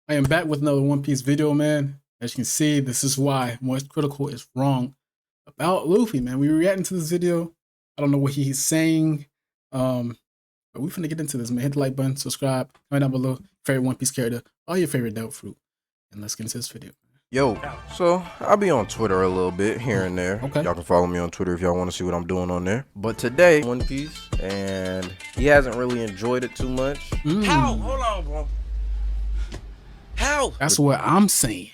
I am back with another One Piece video, man. As you can see, this is why MoistCr1tikal is wrong about Luffy, man. We reacting to this video. I don't know what he's saying. But we finna get into this, man. Hit the like button, subscribe, comment down below, favorite One Piece character, all your favorite devil fruit. And let's get into this video. Yo, so I'll be on Twitter a little bit here and there. Okay. Y'all can follow me on Twitter if y'all want to see what I'm doing on there. But today, One Piece, and he hasn't really enjoyed it too much. How? Hold on, bro. How? That's what I'm saying.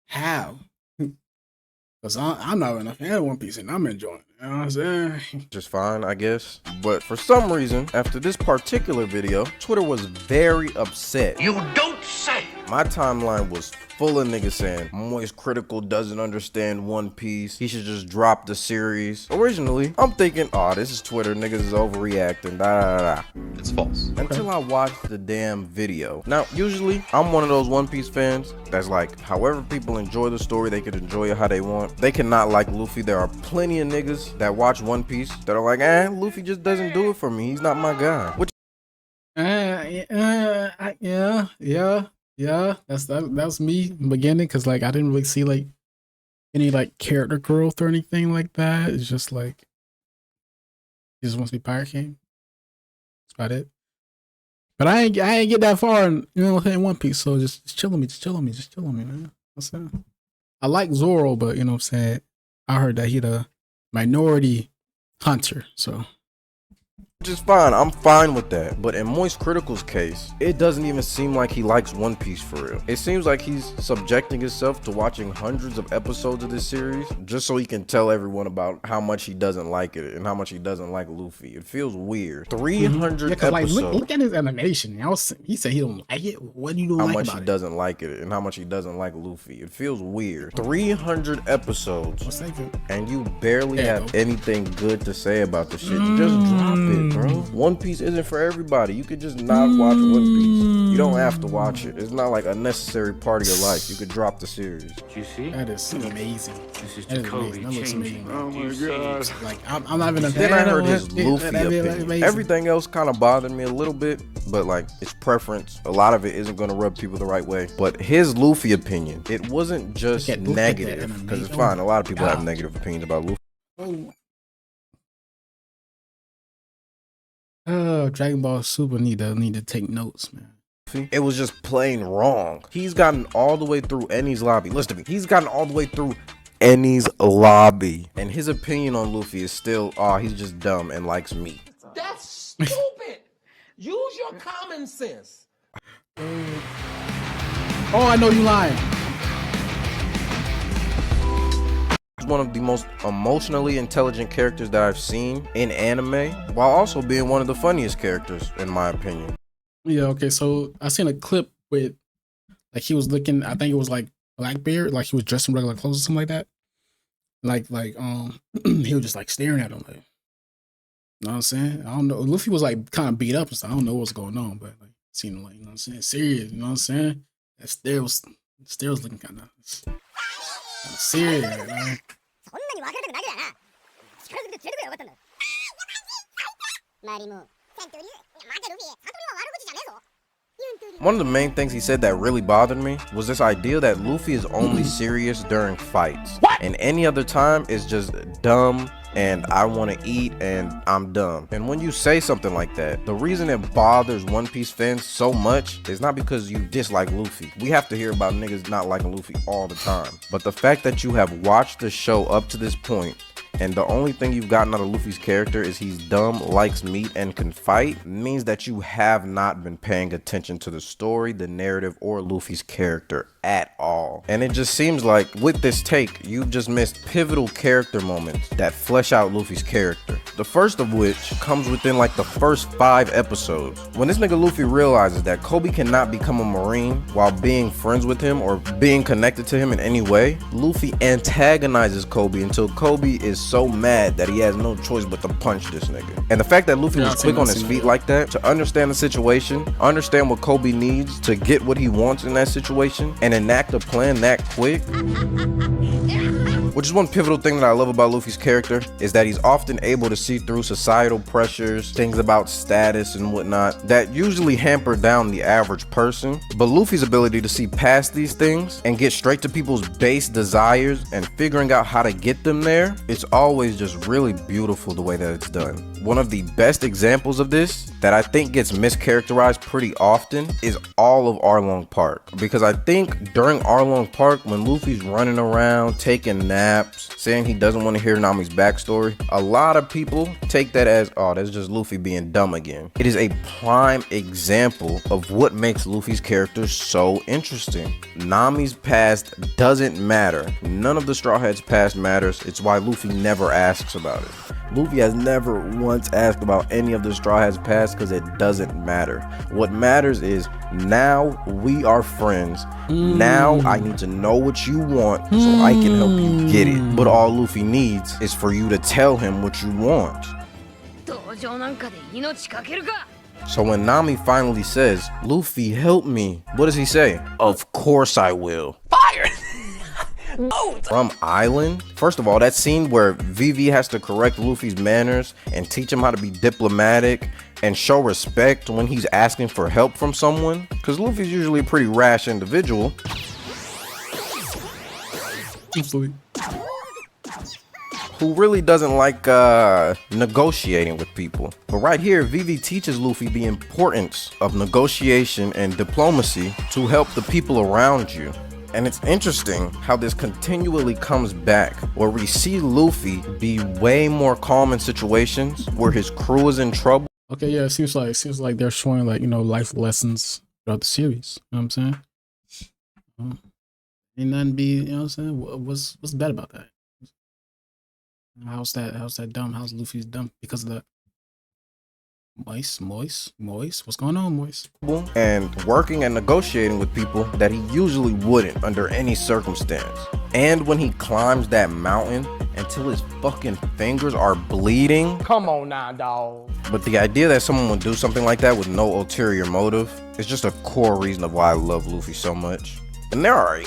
How? Because I'm not enough fan of One Piece and I'm enjoying it. You know what I'm saying? Just fine, I guess. But for some reason, after this particular video, Twitter was very upset. You don't say. My timeline was full of niggas saying MoistCr1tikal doesn't understand One Piece. He should just drop the series. Originally, I'm thinking, oh, this is Twitter. Niggas is overreacting. Da da da. It's false. Until I watched the damn video. Now, usually, I'm one of those One Piece fans that's like, however people enjoy the story, they could enjoy it how they want. They cannot like Luffy. There are plenty of niggas that watch One Piece that are like, Luffy just doesn't do it for me. He's not my guy. Which yeah. That's me in the beginning, because like I didn't really see like any like character growth or anything like that. It's just like he just wants to be Pirate King. That's about it. But I ain't get that far in, you know, in One Piece. So just chill on me, man. What's that? I like Zoro, but you know what I'm saying, I heard that he the minority hunter, so which is fine. I'm fine with that. But in MoistCr1tikal's case, it doesn't even seem like he likes One Piece for real. It seems like he's subjecting himself to watching hundreds of episodes of this series just so he can tell everyone about how much he doesn't like it and how much he doesn't like Luffy. It feels weird. 300 episodes. Like, look at his animation. He said he don't like it. What do you how like much about he it? doesn't like it and how much he doesn't like Luffy. It feels weird. 300 episodes. What's that good? And you barely There you have go. anything good to say about the shit. Just drop it, bro. One Piece isn't for everybody. You could just not watch One Piece. You don't have to watch it. It's not like a necessary part of your life. You could drop the series. You see? That is amazing. This is That is Jacoby amazing. That looks changing. amazing. Oh my god. Like I'm not even a Then fan I heard of his it. Luffy That'd be opinion. amazing. Everything else kind of bothered me a little bit, but like it's preference. A lot of it isn't going to rub people the right way. But his Luffy opinion, it wasn't just Look at that negative, animation. because it's fine. A lot of people have God. negative opinions about Luffy. Dragon Ball Super need to take notes, man. It was just plain wrong. He's gotten all the way through Enies lobby. Listen to me. He's gotten all the way through Enies lobby. And his opinion on Luffy is still, he's just dumb and likes meat. That's stupid. Use your common sense. Oh, I know you lying. He's one of the most emotionally intelligent characters that I've seen in anime, while also being one of the funniest characters, in my opinion. Yeah, okay, so I seen a clip with like he was looking, I think it was like Blackbeard, like he was dressed in regular clothes or something like that. Like he was just like staring at him, like, you know what I'm saying? I don't know. Luffy was like kind of beat up and stuff. I don't know what's going on, but like seemed like, you know what I'm saying, serious, you know what I'm saying? That stare was looking kind of serious, man. One of the main things he said that really bothered me was this idea that Luffy is only serious during fights. And any other time is just dumb and I want to eat and I'm dumb. And when you say something like that, the reason it bothers One Piece fans so much is not because you dislike Luffy. We have to hear about niggas not liking Luffy all the time. But the fact that you have watched the show up to this point and the only thing you've gotten out of Luffy's character is he's dumb, likes meat, and can fight, means that you have not been paying attention to the story, the narrative, or Luffy's character at all. And it just seems like with this take, you've just missed pivotal character moments that flesh out Luffy's character. The first of which comes within like the first 5 episodes. When this nigga Luffy realizes that Kobe cannot become a Marine while being friends with him or being connected to him in any way, Luffy antagonizes Kobe until Kobe is so mad that he has no choice but to punch this nigga. And the fact that Luffy was quick on his feet like that to understand the situation, understand what Kobe needs to get what he wants in that situation, and enact a plan that quick, which is one pivotal thing that I love about Luffy's character, is that he's often able to see through societal pressures, things about status and whatnot, that usually hamper down the average person. But Luffy's ability to see past these things and get straight to people's base desires and figuring out how to get them there, it's always just really beautiful the way that it's done. One of the best examples of this that I think gets mischaracterized pretty often is all of Arlong Park, because I think during Arlong Park, when Luffy's running around taking naps, saying he doesn't want to hear Nami's backstory, a lot of people take that as, oh, that's just Luffy being dumb again. It is a prime example of what makes Luffy's character so interesting. Nami's past doesn't matter. None of the Straw Hats' past matters. It's why Luffy never asks about it. Luffy has never once asked about any of the Straw Hats' past because it doesn't matter. What matters is now we are friends. Now I need to know what you want so I can help you get it. But all Luffy needs is for you to tell him what you want. So when Nami finally says, Luffy, help me, what does he say? Of course I will. Fire! From Island? First of all, that scene where Vivi has to correct Luffy's manners and teach him how to be diplomatic and show respect when he's asking for help from someone, because Luffy's usually a pretty rash individual. Absolutely. Who really doesn't like negotiating with people. But right here, Vivi teaches Luffy the importance of negotiation and diplomacy to help the people around you. And it's interesting how this continually comes back, where we see Luffy be way more calm in situations where his crew is in trouble. Okay, yeah, it seems like they're showing, like, you know, life lessons throughout the series. You know what I'm saying? Ain't nothing be, you know what I'm saying? What's bad about that? How's that dumb? How's Luffy's dumb because of that? Moist, what's going on, Moist? And working and negotiating with people that he usually wouldn't under any circumstance. And when he climbs that mountain until his fucking fingers are bleeding. Come on now, dawg. But the idea that someone would do something like that with no ulterior motive is just a core reason of why I love Luffy so much. And there are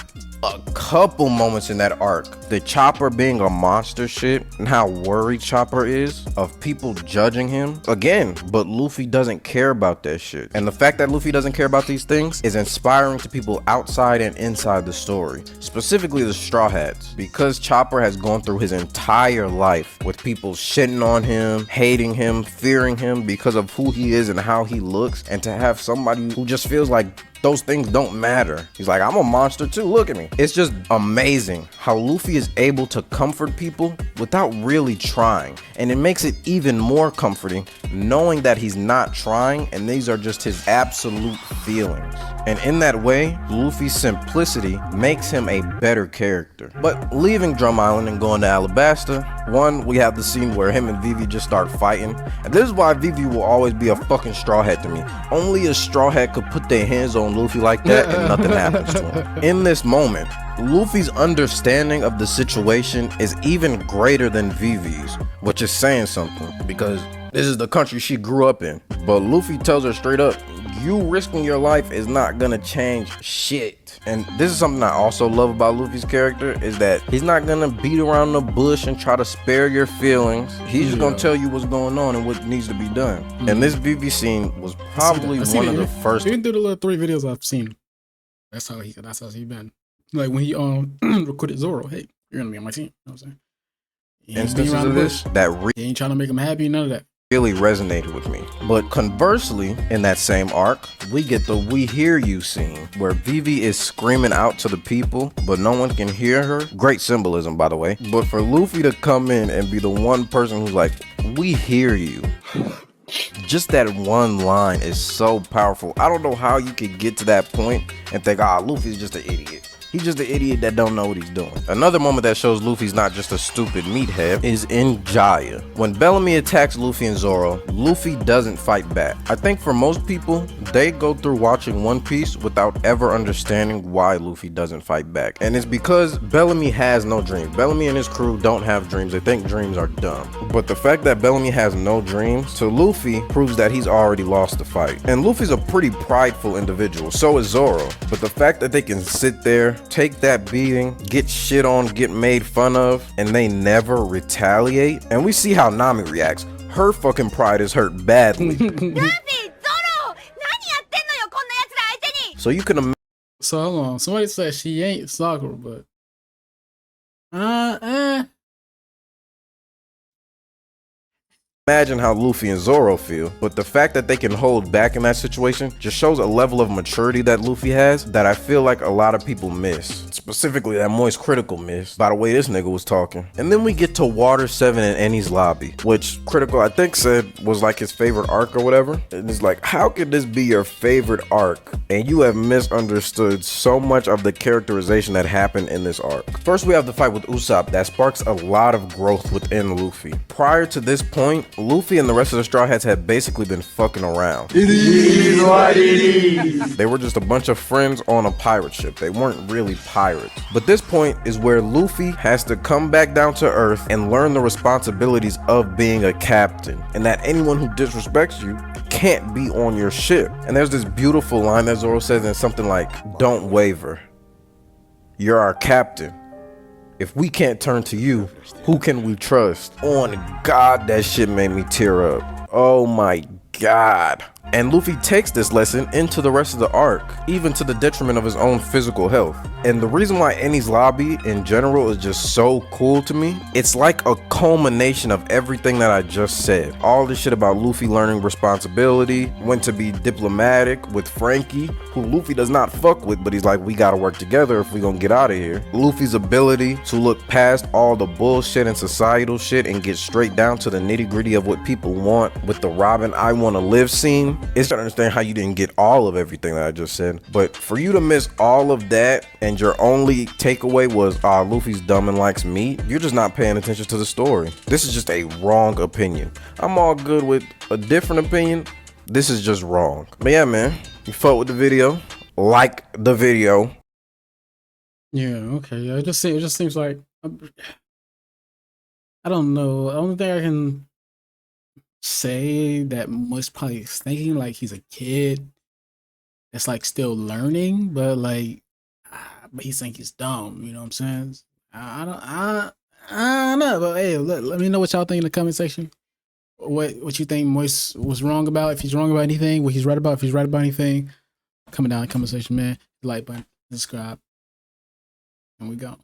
a couple moments in that arc, the Chopper being a monster shit and how worried Chopper is of people judging him again, but Luffy doesn't care about that shit. And the fact that Luffy doesn't care about these things is inspiring to people outside and inside the story, specifically the Straw Hats, because Chopper has gone through his entire life with people shitting on him, hating him, fearing him because of who he is and how he looks, and to have somebody who just feels like those things don't matter. He's like, I'm a monster too, look at me. It's just amazing how Luffy is able to comfort people without really trying. And it makes it even more comforting knowing that he's not trying and these are just his absolute feelings. And in that way, Luffy's simplicity makes him a better character. But leaving Drum Island and going to Alabasta, one, we have the scene where him and Vivi just start fighting. And this is why Vivi will always be a fucking Straw Hat to me. Only a Straw Hat could put their hands on Luffy like that and nothing happens to him. In this moment, Luffy's understanding of the situation is even greater than Vivi's, which is saying something because this is the country she grew up in. But Luffy tells her straight up, you risking your life is not gonna change shit. And this is something I also love about Luffy's character, is that he's not gonna beat around the bush and try to spare your feelings. He's just gonna tell you what's going on and what needs to be done. And this Vivi scene was probably one of the first. Even through the little 3 videos I've seen, that's how he been. Like when he recruited Zoro, hey, you're gonna be on my team. You know what I'm saying? Instances of this that he ain't trying to make him happy, none of that. Really resonated with me. But conversely, in that same arc, we get the "We Hear You" scene where Vivi is screaming out to the people, but no one can hear her. Great symbolism, by the way. But for Luffy to come in and be the one person who's like, "We hear you." Just that one line is so powerful. I don't know how you could get to that point and think, Luffy's just an idiot. He's just an idiot that don't know what he's doing. Another moment that shows Luffy's not just a stupid meathead is in Jaya. When Bellamy attacks Luffy and Zoro, Luffy doesn't fight back. I think for most people, they go through watching One Piece without ever understanding why Luffy doesn't fight back. And it's because Bellamy has no dreams. Bellamy and his crew don't have dreams. They think dreams are dumb. But the fact that Bellamy has no dreams to Luffy proves that he's already lost the fight. And Luffy's a pretty prideful individual. So is Zoro. But the fact that they can sit there take that beating, get shit on, get made fun of, and they never retaliate. And we see how Nami reacts. Her fucking pride is hurt badly. So you can imagine. So hold on. Somebody said she ain't Sakura, but Imagine how Luffy and Zoro feel, but the fact that they can hold back in that situation just shows a level of maturity that Luffy has that I feel like a lot of people miss. Specifically that MoistCr1tikal miss, by the way this nigga was talking. And then we get to Water 7 and Enies lobby, which Critical I think said was like his favorite arc or whatever. And it's like, how could this be your favorite arc and you have misunderstood so much of the characterization that happened in this arc? First we have the fight with Usopp that sparks a lot of growth within Luffy. Prior to this point, Luffy and the rest of the Straw Hats had basically been fucking around. It is what it is. They were just a bunch of friends on a pirate ship. They weren't really pirates. But this point is where Luffy has to come back down to earth and learn the responsibilities of being a captain, and that anyone who disrespects you can't be on your ship. And there's this beautiful line that Zoro says in something like, "Don't waver. You're our captain. If we can't turn to you, who can we trust?" On God, that shit made me tear up. Oh my God. And Luffy takes this lesson into the rest of the arc, even to the detriment of his own physical health. And the reason why Enies lobby in general is just so cool to me, it's like a culmination of everything that I just said. All this shit about Luffy learning responsibility, when to be diplomatic with Frankie, who Luffy does not fuck with, but he's like, we gotta work together if we gonna get out of here. Luffy's ability to look past all the bullshit and societal shit and get straight down to the nitty gritty of what people want with the Robin I Wanna Live scene. It's to understand how you didn't get all of everything that I just said, but for you to miss all of that and your only takeaway was, Luffy's dumb and likes meat, you're just not paying attention to the story. This is just a wrong opinion. I'm all good with a different opinion. This is just wrong. But yeah, man, you fuck with the video, like the video. yeah, okay. Yeah, it just seems like I don't know. The only thing I can say that Moist probably is thinking like he's a kid that's like still learning, but like, but he think he's dumb. You know what I'm saying? I don't know. But hey, let me know what y'all think in the comment section. What you think Moist was wrong about? If he's wrong about anything, what he's right about. If he's right about anything, comment down in the comment section, man. Like button, subscribe, and we go.